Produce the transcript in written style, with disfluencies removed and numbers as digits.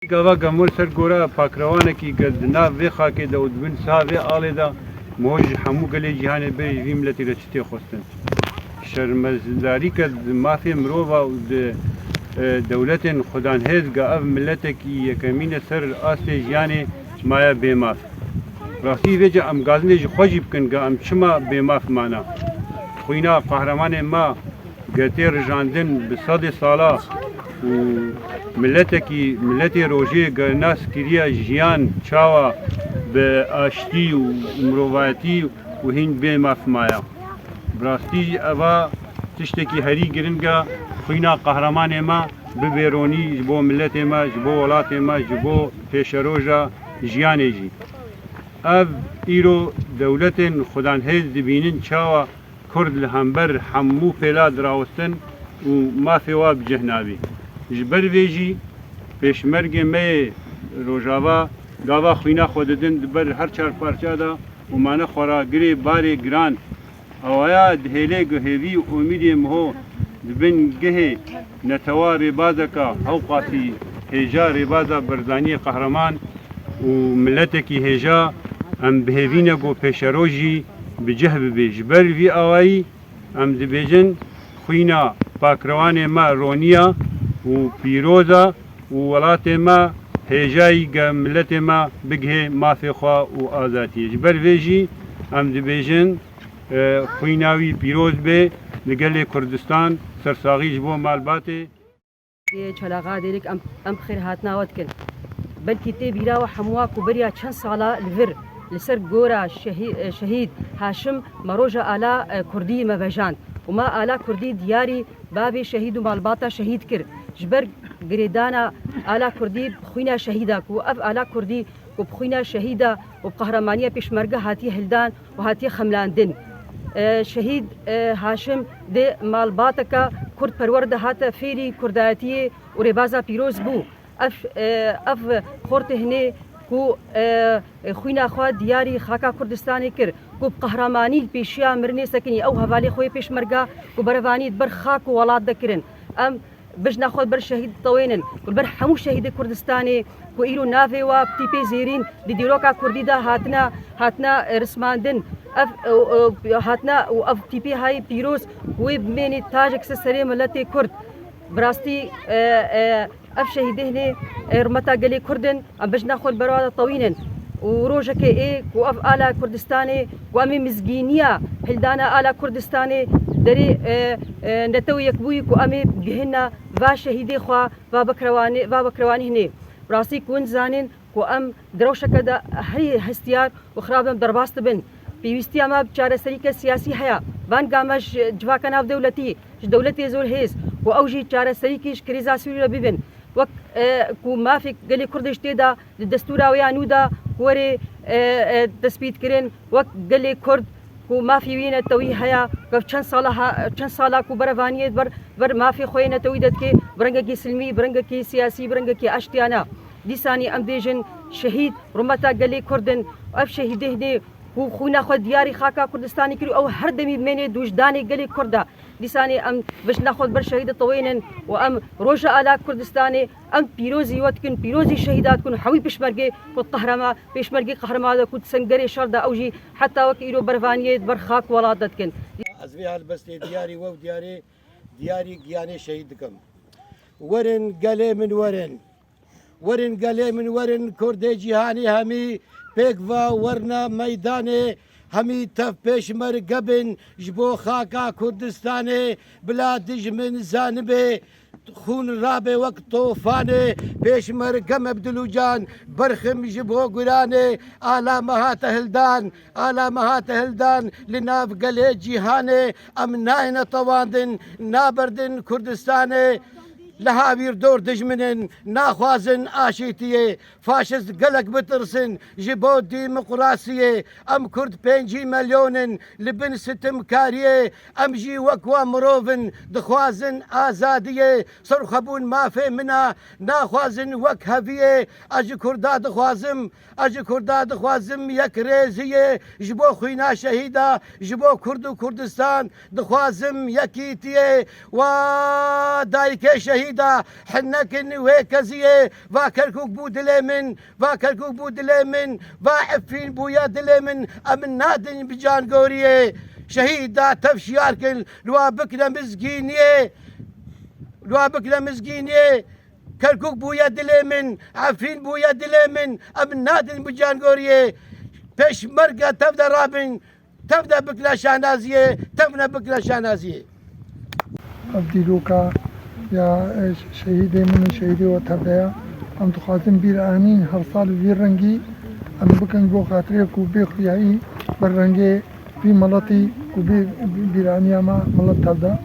گاوا گمور سر گورا پاکروانه کی گدنا وی خاکه دود بن ساوی آله دا موج همو گلی جهان بری وی ملتی رچتی خوستن شرمزداری کد مافی مروفا و دولت خدان هز گا اف ملت کی یکمین سر آست جیانی مایا بیماف راستی ویجا ام گازنه جی خوشی بکن گا ام چما بیماف مانا خوینا قهرمان ما گتی رجاندن بصد سالا و ملتی روژه گرناس کریا جیان چاوا به آشتی و مروایتی و هین بی مافمایا براستی اوا تشتکی هری گرنگا خوینا قهرمان ما ببیرونی جبو ملت ما جبو ولات ما جبو پیشروجا جیانی جی اف ایرو دولت خدان هیز دبینن چاوا کرد لهمبر حمو پیلا دراوستن و مافی واب جهنابی جبر ویجی پیشمرگ می روجاوا گاوا خوینا خوددن دبر هر چار پارچا دا و مانه خوراگری باری گران اوایا دهیله گهوی امیدی مهو دبن گه نتوا ربازا کا حوقاتی هجا ربازا برزانی قهرمان و ملتکی هجا ام بهوینا گو پیشروجی بجهب بیج بر وی آوایی ام دبیجن خوینا پاکروان ما رونیا و پیروزا و ولات ما هجایی گا ملت ما بگه مافی خوا و آزادی جبر ویجی ام دبیجن خویناوی پیروز به لگل کردستان سرساغی جبو مالباته چلاغا دیرک ام بخیر هاتنا ود کن بلکی تی بیرا و حموا کوبریا چند سالا لور لسر گورا شهید هاشم مروجا آلا کردی مبجان وما آلا کردی دیاری بابی شهید و مالباتا شهید کر جبر گریدانا آلا کردی بخوینا شهیدا کو اف آلا کردی و بخوینا شهیدا و بقهرمانیه پیشمرگه هاتی هلدان و هاتی خملاندن شهید هاشم ده مالباتکا کرد پرورده هاتا فیری کردایتی و ربازا پیروز بو اف خورت هنه کو خوینا خوا دیاری خاکا کردستانی کر کو قهرمانی پیشیا مرنی سکنی او حوالی خوی پیشمرگه کو بروانی بر خاک و ولاد دکرن ام بجنا خود بر شهید طوينن بر حمو شهید کردستانی کو ایرو نافی و تیپی زیرین دی دیروکا کردی دا هاتنا رسماندن اف هاتنا و اف تیپی های پیروز و بمینی تاجک سری ملت کرد براستی اف شهیده هنه رمتا قلي كردن ام بجنا خود برواده طوينن وروجك ايه كو اف آلا كردستاني وامي مزجينيا هلدانا آلا كردستاني دري نتوي يكبوي كو امي بهنا va شهيدي خوا va بكرواني هني براسي كون زانين كو ام دروشك دا هري هستيار وخرابم درباست بن بيوستي اما بچاره سريكه سياسي حيا بان قامش جواكنا دولتي زور هيز واوجي چاره سريكيش كريزاسيو ببن وك كو ما في قالي كردش تيدا الدستور ويانو دا وري تثبيت كرين وك قالي كرد كو ما في وين توي هيا كف چند سالا كو برفانيت بر ما في خوينه تويدت كي برنگكي سلمي برنگكي سياسي برنگكي اشتيانا ديساني ام ديجن شهيد رمتا قالي كردن اف شهيده دي كو خونا خود دياري خاكا كردستاني كرو او هر دمي مني دوجداني قالي كردا ديساني ام باش ناخذ بر شهيد طوينن وام روجا آلا كردستاني ام بيروزي وتكن بيروزي شهيدات كن حوي بشمرقي قهرما بشمرقي قهرما كنت سنقري شردا اوجي حتى وكيلو برفانيه برخاك ولادتكن ازبي هالبس دياري و دياري جياني شهيدكم ورن قلي من ورن قلي من ورن كردي جهاني همي بيكفا ورنا ميداني همی تف پیشمر گبن جبو خاکا کردستانه بلادج من زانبه خون رابه وقت طوفانه پیشمر گم عبدالو جان برخم جبو گرانه آلا مهات هلدان لناف گله جیهانه ام ناین طواندن نابردن کردستانه لهاویر دور دجمنن ناخوازن آشیتیه فاشست گلک بترسن جبو دیمقراسیه ام کرد 5 ملیونن لبن ستم کاریه ام جی وکوا مروفن دخوازن آزادیه سرخبون مافه منا ناخوازن وک هفیه اج کردا دخوازم یک ریزیه جبو خوینا شهیدا جبو کرد و کردستان دخوازم یکیتیه و دایک شهید شهيدا حنكن ويكزيه فاكركوك بودليمن فاكركوك بودليمن فاعفين بويا دليمن أمن نادن بجان قوريه شهيدا تفشياركن لوابكنا مزقينيه لوابكنا مزقينيه كركوك بويا دليمن عفرين بويا دليمن أمن نادن بجان قوريه پیش مرگا تبدا رابن تبدا بکلا شاهنازیه تبنا بکلا شاهنازیه أبدلوك يا شهيدي من شهيدي وتبدأ أم تخاطم بيرانين هر صال بيرنجي أم بكن بو خاطري كوبي خيائي برنجي في ملطي كوبي بيرانيا ما ملط تبدأ